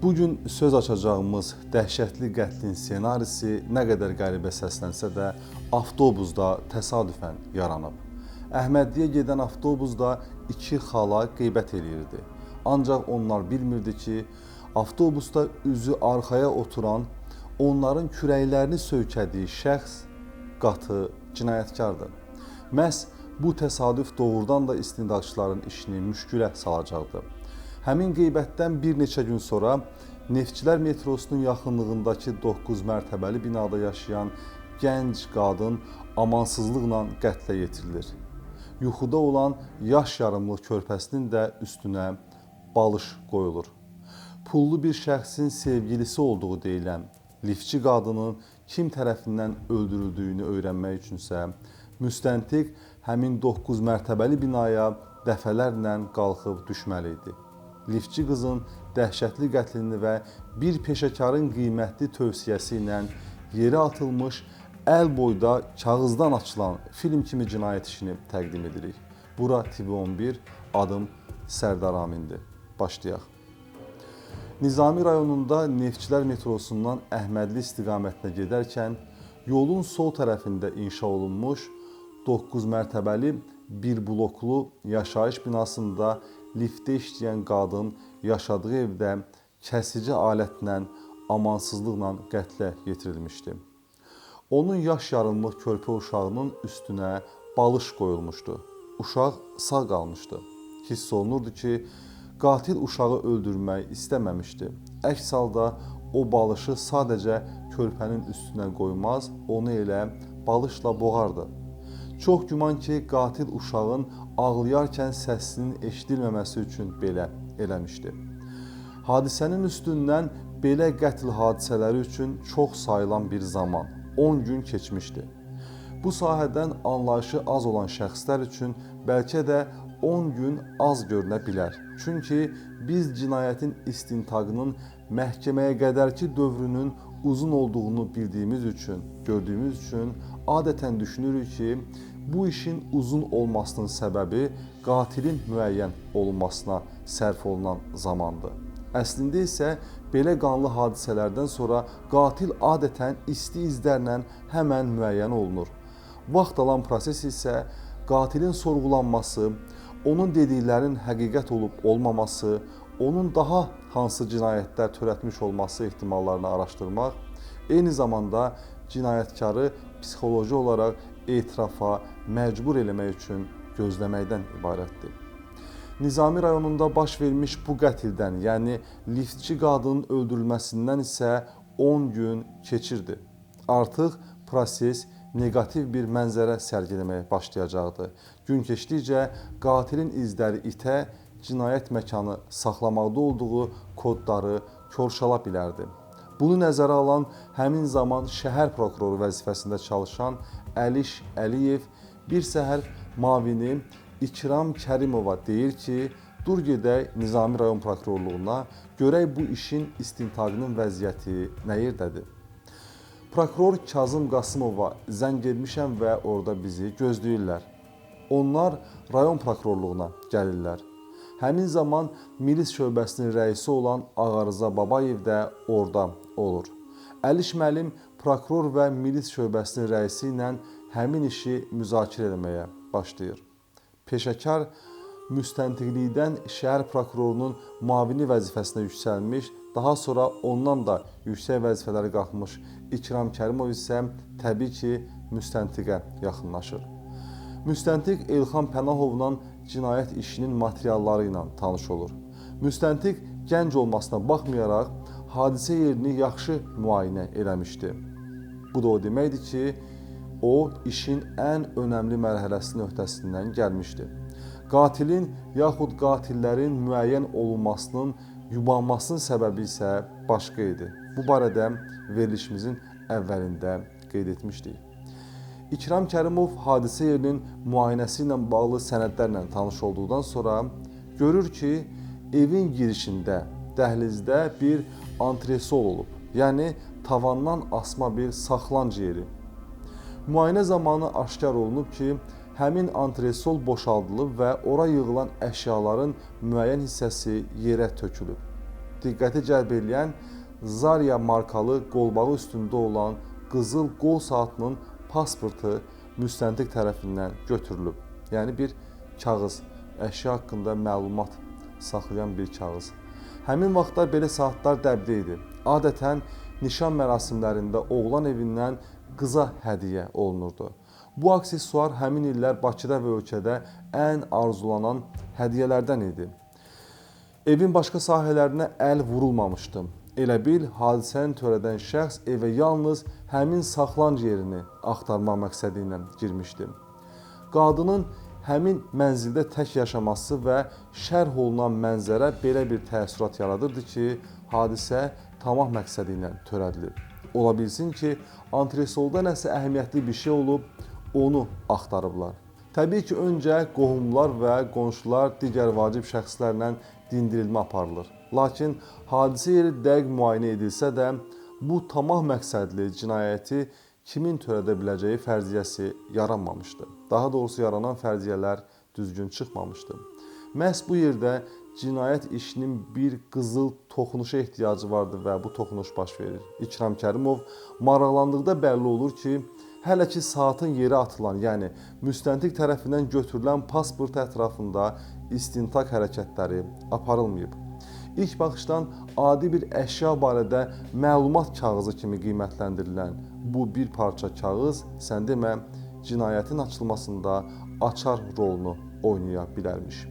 Bugün söz açacağımız dəhşətli qətlin ssenarisi nə qədər qəribə səslənsə də, avtobusda təsadüfən yaranıb. Əhmədliyə gedən avtobusda iki xala qeybət eləyirdi. Ancaq onlar bilmirdi ki, avtobusda üzü arxaya oturan, onların kürəklərini söykədiyi şəxs qatı cinayətkardır. Məhz bu təsadüf doğrudan da istintaqçıların işini müşkülə salacaqdı. Həmin qeybətdən bir neçə gün sonra Neftçilər metrosunun yaxınlığındakı 9 mərtəbəli binada yaşayan gənc qadın amansızlıqla qətlə yetirilir. Yuxuda olan yaş yarımlıq körpəsinin də üstünə balış qoyulur. Pullu bir şəxsin sevgilisi olduğu deyilən liftçi qadının kim tərəfindən öldürüldüyünü öyrənmək üçünsə, müstəntiq həmin 9 mərtəbəli binaya dəfələrlə qalxıb düşməli idi. Liftçi qızın dəhşətli qətlini və bir peşəkarın qiymətli tövsiyəsi ilə yerə atılmış, əl boyda kağızdan açılan film kimi cinayət işini təqdim edirik. Bura TV11, adım Sərdar Amindir. Başlayaq. Nizami rayonunda Neftçilər metrosundan Əhmədli istiqamətinə gedərkən yolun sol tərəfində inşa olunmuş 9 mərtəbəli bir bloklu yaşayış binasında liftdə işləyən qadın yaşadığı evdə kəsici alətlə amansızlıqla qətlə yetirilmişdi. Onun yaş yarımlıq körpə uşağının üstünə balış qoyulmuşdu. Uşaq sağ qalmışdı. Hiss olunurdu ki, qatil uşağı öldürmək istəməmişdi. Əks halda o balışı sadəcə körpənin üstünə qoymaz, onu elə balışla boğardı. Çox güman ki, qatil uşağın ağlayarkən səsinin eşidilməməsi üçün belə eləmişdi. Hadisənin üstündən belə qətl hadisələri üçün çox sayılan bir zaman, 10 gün keçmişdi. Bu sahədən anlayışı az olan şəxslər üçün bəlkə də 10 gün az görünə bilər. Çünki biz cinayətin istintaqının məhkəməyə qədərki dövrünün uzun olduğunu bildiyimiz üçün, gördüyümüz üçün adətən düşünürük ki, bu işin uzun olmasının səbəbi qatilin müəyyən olunmasına sərf olunan zamandır. Əslində isə belə qanlı hadisələrdən sonra qatil adətən isti izlərlə həmən müəyyən olunur. Vaxt alan proses isə qatilin sorğulanması, onun dediklərinin həqiqət olub olmaması, onun daha hansı cinayətlər törətmiş olması ehtimallarını araşdırmaq, eyni zamanda cinayətkarı psixoloji olaraq etirafa məcbur eləmək üçün gözləməkdən ibarətdir. Nizami rayonunda baş vermiş bu qətldən, yəni liftçi qadının öldürülməsindən isə 10 gün keçirdi. Artıq proses negativ bir mənzərə sərgiləməyə başlayacaqdı. Gün keçdikcə qatilin izləri itə, cinayət məkanı saxlamaqda olduğu kodları korşala bilərdi. Bunu nəzərə alan həmin zaman şəhər prokuroru vəzifəsində çalışan Əliş Əliyev bir səhər mavini İkram Kərimova deyir ki, dur gedək Nizami rayon prokurorluğuna, görək bu işin istintaqının vəziyyəti nə yerdədir. Prokuror Kazım Qasımova zəng etmişəm və orada bizi gözləyirlər. Onlar rayon prokurorluğuna gəlirlər. Həmin zaman milis şöbəsinin rəisi olan Ağarıza Babayev də orada olur. Əliş müəllim prokuror və milis şöbəsinin rəisi ilə həmin işi müzakirə etməyə başlayır. Peşəkar müstəntiqlikdən şəhər prokurorunun mavini vəzifəsinə yüksəlmiş, daha sonra ondan da yüksək vəzifələri qalxmış İkram Kərimov isə təbii ki, müstəntiqə yaxınlaşır. Müstəntiq Elxan Pənahovla cinayət işinin materialları ilə tanış olur. Müstəntiq gənc olmasına baxmayaraq, hadisə yerini yaxşı müayinə eləmişdi. Bu da o deməkdir ki, o işin ən önəmli mərhələsinin öhdəsindən gəlmişdi. Qatilin yaxud qatillərin müəyyən olunmasının yubanmasının səbəbi isə başqa idi. Bu barədə verilişimizin əvvəlində qeyd etmişdik. İkram Kərimov hadisə yerinin müayinəsi ilə bağlı sənədlərlə tanış olduqdan sonra görür ki, evin girişində, dəhlizdə bir antresol olub, yəni tavandan asma bir saxlanc yeri. Müayinə zamanı aşkar olunub ki, həmin antresol boşaldılıb və ora yığılan əşyaların müəyyən hissəsi yerə tökülüb. diqqəti cəlb edən Zarya markalı qolbağı üstündə olan qızıl qol saatının pasportu müstəntiq tərəfindən götürülüb. Yəni bir kağız, əşya haqqında məlumat saxlayan bir kağız. Həmin vaxtlar belə saatlar dəbdə idi. Adətən nişan mərasimlərində oğlan evindən qıza hədiyyə olunurdu. Bu aksesuar həmin illər Bakıda və ölkədə ən arzulanan hədiyyələrdən idi. Evin başqa sahələrinə əl vurulmamışdı. Elə bil, hadisəni törədən şəxs evə yalnız həmin saxlanc yerini axtarmaq məqsədi ilə girmişdi. Qadının həmin mənzildə tək yaşaması və şərh olunan mənzərə belə bir təəssürat yaradırdı ki, hadisə tamah məqsədi ilə törədilib. Ola bilsin ki, antresolda nəsə əhəmiyyətli bir şey olub, onu axtarıblar. Təbii ki, öncə qohumlar və qonşular digər vacib şəxslərlə dindirilmə aparılır. Lakin hadisə yeri dəqiq müayinə edilsə də, bu tamah məqsədli cinayəti kimin törədə biləcəyi fərziyyəsi yaranmamışdı. Daha doğrusu yaranan fərziyyələr düzgün çıxmamışdı. Məhz bu yerdə cinayət işinin bir qızıl toxunuşa ehtiyacı vardı və bu toxunuş baş verir. İkram Kərimov maraqlandıqda bəlli olur ki, hələ ki saatın yerə atılan, yəni müstəntiq tərəfindən götürülən pasport ətrafında istintaq hərəkətləri aparılmayıb. İlk baxışdan adi bir əşya barədə məlumat kağızı kimi qiymətləndirilən bu bir parça kağız, sən demə, cinayətin açılmasında açar rolunu oynaya bilərmiş.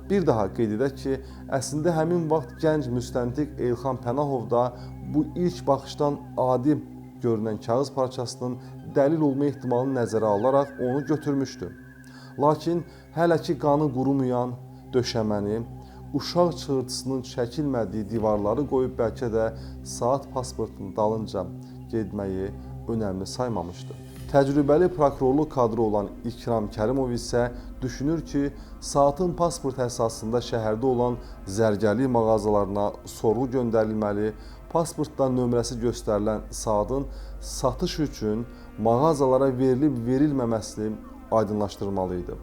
Bir daha qeyd edək ki, əslində həmin vaxt gənc müstəntiq Elxan Pənahov da bu ilk baxışdan adi görünən kağız parçasının dəlil olma ehtimalını nəzərə alaraq onu götürmüşdü. Lakin hələ ki qanı qurumayan döşəməni, uşaq çığırtısının çəkilmədiyi divarları qoyub bəlkə də saat pasportunun dalınca getməyi önəmli saymamışdı. Təcrübəli prokurorluq kadrı olan İkram Kərimov isə düşünür ki, saatın pasport əsasında şəhərdə olan zərgərlik mağazalarına sorğu göndərilməli, pasportda nömrəsi göstərilən saatın satış üçün mağazalara verilib-verilməməsi aydınlaşdırılmalı idi.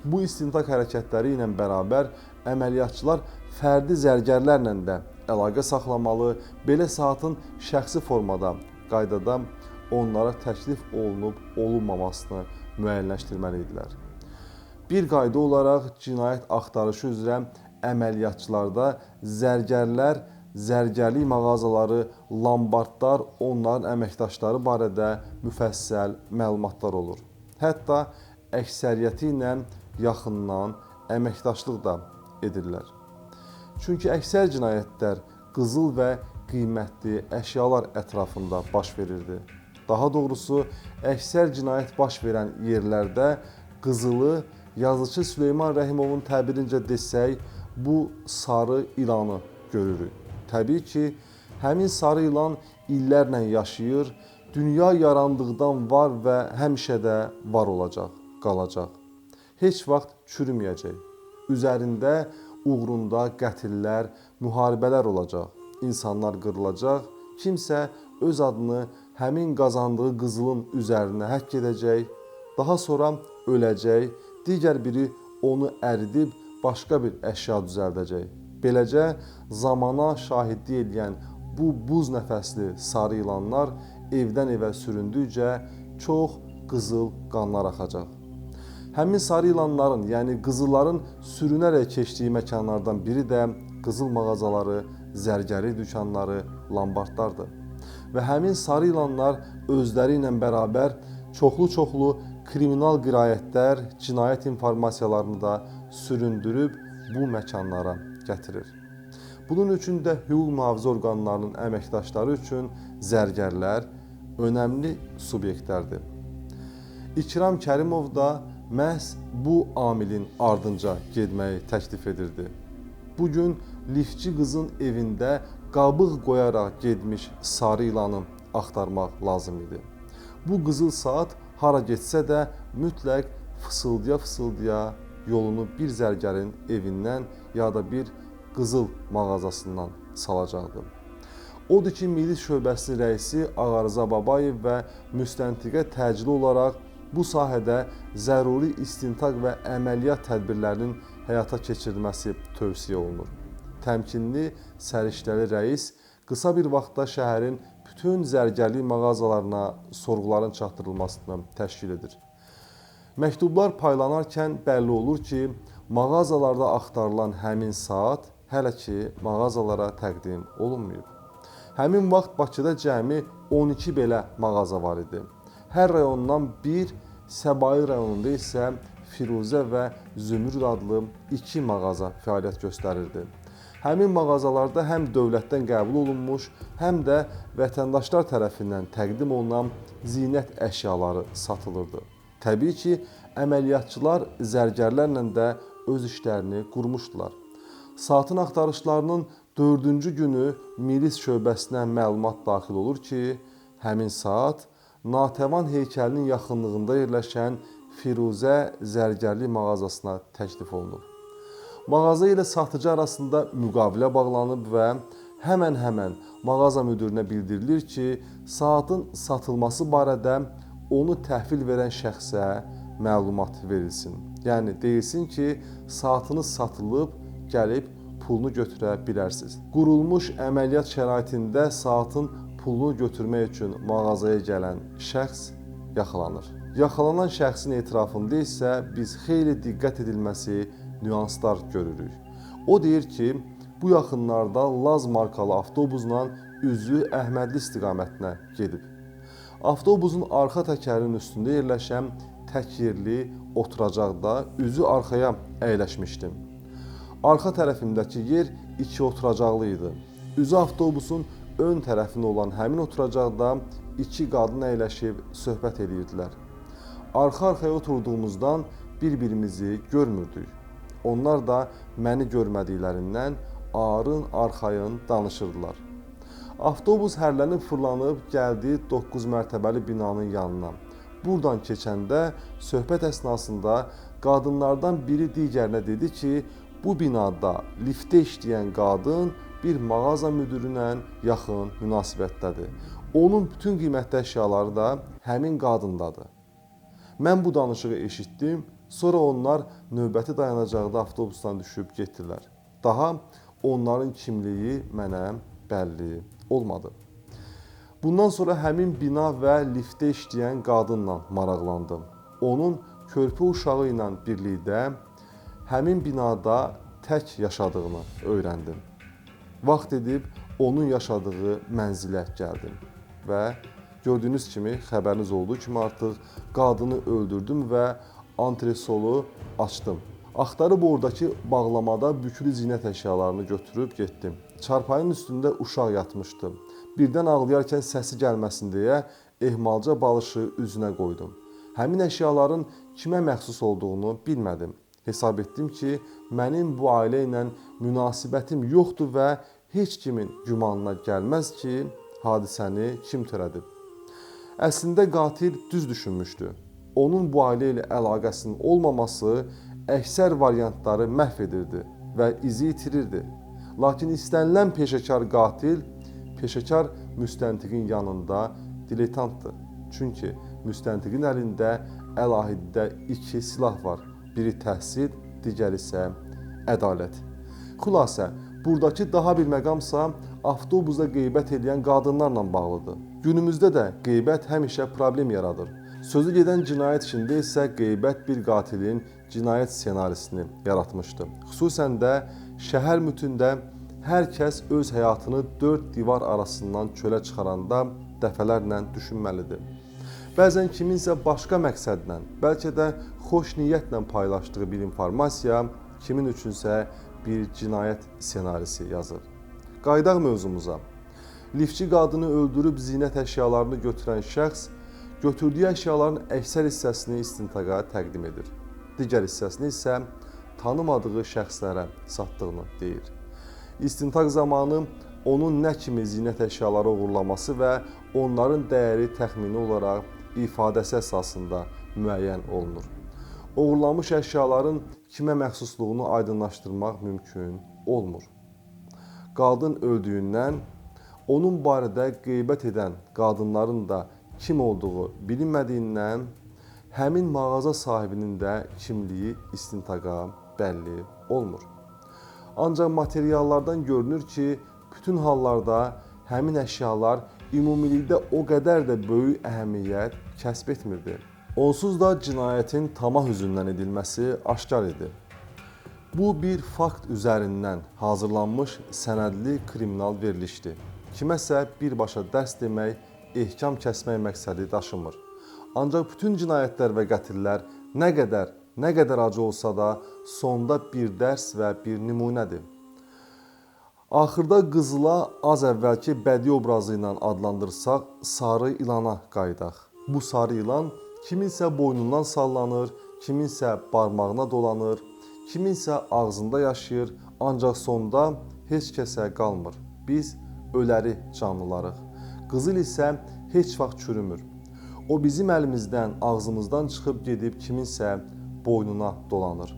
Bu istintaq hərəkətləri ilə bərabər əməliyyatçılar fərdi zərgərlərlə də əlaqə saxlamalı, belə saatın şəxsi formada, qaydada onlara təklif olunub-olunmamasını müəyyənləşdirməli idilər. Bir qayda olaraq cinayət axtarışı üzrə əməliyyatçılarda zərgərlər, zərgərlik mağazaları, lambardlar, onların əməkdaşları barədə müfəssəl məlumatlar olur. Hətta əksəriyyəti ilə yaxından əməkdaşlıq da edirlər. Çünki əksər cinayətlər qızıl və qiymətli əşyalar ətrafında baş verirdi. Daha doğrusu, əksər cinayət baş verən yerlərdə qızılı, yazıcı Süleyman Rəhimovun təbirincə desək, bu sarı ilanı görürük. Təbii ki, həmin sarı ilan illərlə yaşayır, dünya yarandıqdan var və həmişə də var olacaq, qalacaq. Heç vaxt çürüməyəcək. Üzərində, uğrunda qətillər, müharibələr olacaq. İnsanlar qırılacaq, kimsə öz adını həmin qazandığı qızılın üzərinə həkk edəcək, daha sonra öləcək, digər biri onu əridib başqa bir əşya düzəldəcək. Beləcə, zamana şahidlik edən bu buz nəfəsli sarı ilanlar evdən evə süründükcə çox qızıl qanlar axacaq. Həmin sarı ilanların, yəni qızılların sürünərək keçdiyi məkanlardan biri də qızıl mağazaları, zərgəri dükanları, lambardlardır. Və həmin sarı ilanlar özləri ilə bərabər çoxlu-çoxlu kriminal qirayətlər, cinayət informasiyalarını da süründürüb bu məkanlara gətirir. Bunun üçün də hüquq mühafizə orqanlarının əməkdaşları üçün zərgərlər önəmli subyektlərdir. İkram Kərimov da məhz bu amilin ardınca getməyi təklif edirdi. Bugün liftçi qızın evində qabıq qoyaraq getmiş sarı ilanı axtarmaq lazım idi. Bu qızıl saat hara getsə də mütləq fısıldaya-fısıldaya yolunu bir zərgərin evindən ya da bir qızıl mağazasından salacaqdı. Odur ki, Milis Şöbəsinin rəisi Ağarıza Babayev və müstəntiqə təcili olaraq bu sahədə zəruri istintaq və əməliyyat tədbirlərinin həyata keçirilməsi tövsiyə olunur. təmkinli, səriştəli rəis qısa bir vaxtda şəhərin bütün zərgərlik mağazalarına sorğuların çatdırılmasını təşkil edir. Məktublar paylanarkən bəlli olur ki, mağazalarda axtarılan həmin saat hələ ki mağazalara təqdim olunmayıb. Həmin vaxt Bakıda cəmi 12 belə mağaza var idi. Hər rayondan bir, Səbail rayonunda isə Firuzə və Zümrüd adlı 2 mağaza fəaliyyət göstərirdi. Həmin mağazalarda həm dövlətdən qəbul olunmuş, həm də vətəndaşlar tərəfindən təqdim olunan zinət əşyaları satılırdı. Təbii ki, əməliyyatçılar zərgərlərlə də öz işlərini qurmuşdular. Saatın axtarışlarının 4-cü günü milis şöbəsinə məlumat daxil olur ki, həmin saat Natəvan heykəlinin yaxınlığında yerləşən Firuzə zərgərlik mağazasına təklif olunur. Mağaza ilə satıcı arasında müqavilə bağlanıb və həmən mağaza müdirinə bildirilir ki, saatın satılması barədə onu təhvil verən şəxsə məlumat verilsin. Yəni deyilsin ki, saatınız satılıb, gəlib pulunu götürə bilərsiniz. Qurulmuş əməliyyat şəraitində saatın pulunu götürmək üçün mağazaya gələn şəxs yaxalanır. Yaxalanan şəxsin etirafında isə biz xeyli diqqət edilməsi nüanslar görürük. O deyir ki, bu yaxınlarda Laz markalı avtobusla üzü Əhmədli istiqamətinə gedib. Avtobusun arxa təkərinin üstündə yerləşən tək yerli oturacaqda üzü arxaya əyləşmişdim. Arxa tərəfimdəki yer 2 oturacaqlı idi. Üzü avtobusun ön tərəfində olan həmin oturacaqda 2 qadın əyləşib söhbət edirdilər. Arxa-arxaya oturduğumuzdan bir-birimizi görmürdük. Onlar da məni görmədiklərindən arın-arxayın danışırdılar. Avtobus hərlənib fırlanıb gəldi 9 mərtəbəli binanın yanına. Buradan keçəndə söhbət əsnasında qadınlardan biri digərinə dedi ki, bu binada liftdə işləyən qadın bir mağaza müdirinə yaxın münasibətdədir. Onun bütün qiymətli əşyaları da həmin qadındadır. Mən bu danışığı eşitdim, sonra onlar növbəti dayanacaqda avtobusdan düşüb getdilər. Daha onların kimliyi mənə bəlli olmadı. Bundan sonra həmin bina və liftdə işləyən qadınla maraqlandım. Onun körpə uşağı ilə birlikdə həmin binada tək yaşadığını öyrəndim. Vaxt edib onun yaşadığı mənzilə gəldim və gördüyünüz kimi, xəbəriniz olduğu kimi artıq qadını öldürdüm və antresolu açdım. Axtarıb oradakı bağlamada büklü zinət əşyalarını götürüb getdim. Çarpayının üstündə uşaq yatmışdı. Birdən ağlayarkən səsi gəlməsin deyə ehmalca balışı üzünə qoydum. Həmin əşyaların kimə məxsus olduğunu bilmədim. Hesab etdim ki, mənim bu ailə ilə münasibətim yoxdur və heç kimin gümanına gəlməz ki, hadisəni kim törədib. Əslində qatil düz düşünmüşdü. Onun bu ailə ilə əlaqəsinin olmaması əksər variantları məhv edirdi və izi itirirdi. Lakin istənilən peşəkar qatil, peşəkar müstəntiqin yanında diletantdır. Çünki müstəntiqin əlində əlahiddə 2 silah var. Biri təhsil, digəri isə ədalət. Xülasə, buradakı daha bir məqamsa avtobusda qeybət edən qadınlarla bağlıdır. Günümüzdə də qeybət həmişə problem yaradır. Sözü gedən cinayət işində isə qeybət bir qatilin cinayət ssenarisini yaratmışdı. Xüsusən də şəhər mütündə hər kəs öz həyatını 4 divar arasından çölə çıxaranda dəfələrlə düşünməlidir. Bəzən kiminsə başqa məqsədlə, bəlkə də xoş niyyətlə paylaşdığı bir informasiya kimin üçünsə bir cinayət ssenarisi yazır. Qaydaq mövzumuza. Liftçi qadını öldürüb zinət əşyalarını götürən şəxs götürdüyü əşyaların əksər hissəsini istintaqa təqdim edir. Digər hissəsini isə tanımadığı şəxslərə satdığını deyir. İstintaq zamanı onun nə kimi zinət əşyaları uğurlaması və onların dəyəri təxmini olaraq ifadəsi əsasında müəyyən olunur. Uğurlanmış əşyaların kimə məxsusluğunu aydınlaşdırmaq mümkün olmur. Qadın öldüyündən onun barədə qeybət edən qadınların da kim olduğu bilinmədiyindən həmin mağaza sahibinin də kimliyi istintaqa bəlli olmur. Ancaq materiallardan görünür ki, bütün hallarda həmin əşyalar ümumilikdə o qədər də böyük əhəmiyyət kəsb etmirdi. Onsuz da cinayətin tamah üzündən edilməsi aşkar idi. Bu bir fakt üzərindən hazırlanmış sənədli kriminal verilişdir. Kiməsə birbaşa dərs demək, ehkam kəsmək məqsədi daşımır. Ancaq bütün cinayətlər və qətillər nə qədər acı olsa da sonda bir dərs və bir nümunədir. Axırda qızıla az əvvəlki bədii obrazı ilə adlandırsaq, sarı ilana qayıdaq. Bu sarı ilan kiminsə boynundan sallanır, kiminsə barmağına dolanır, kiminsə ağzında yaşayır, ancaq sonda heç kəsə qalmır. Biz öləri canlılarıq. Qızıl isə heç vaxt çürümür. O bizim əlimizdən, ağzımızdan çıxıb gedib kiminsə boynuna dolanır.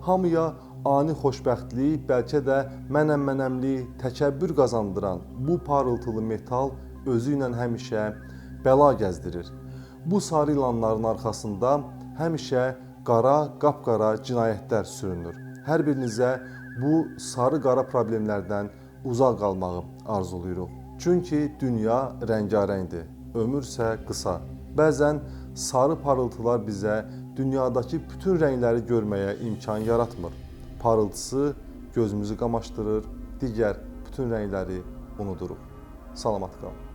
Hamıya ani xoşbəxtlik, bəlkə də mənəm-mənəmlik, təkəbbür qazandıran bu parıltılı metal özü ilə həmişə bəla gəzdirir. Bu sarı ilanların arxasında həmişə qara, qapqara cinayətlər sürünür. Hər birinizə bu sarı-qara problemlərdən uzaq qalmağı arzulayırıq. Çünki dünya rəngarəngdir, ömür isə qısa. Bəzən sarı parıltılar bizə dünyadakı bütün rəngləri görməyə imkan yaratmır. Parıltısı gözümüzü qamaşdırır, digər bütün rəngləri unuduruq. Salamat qalın.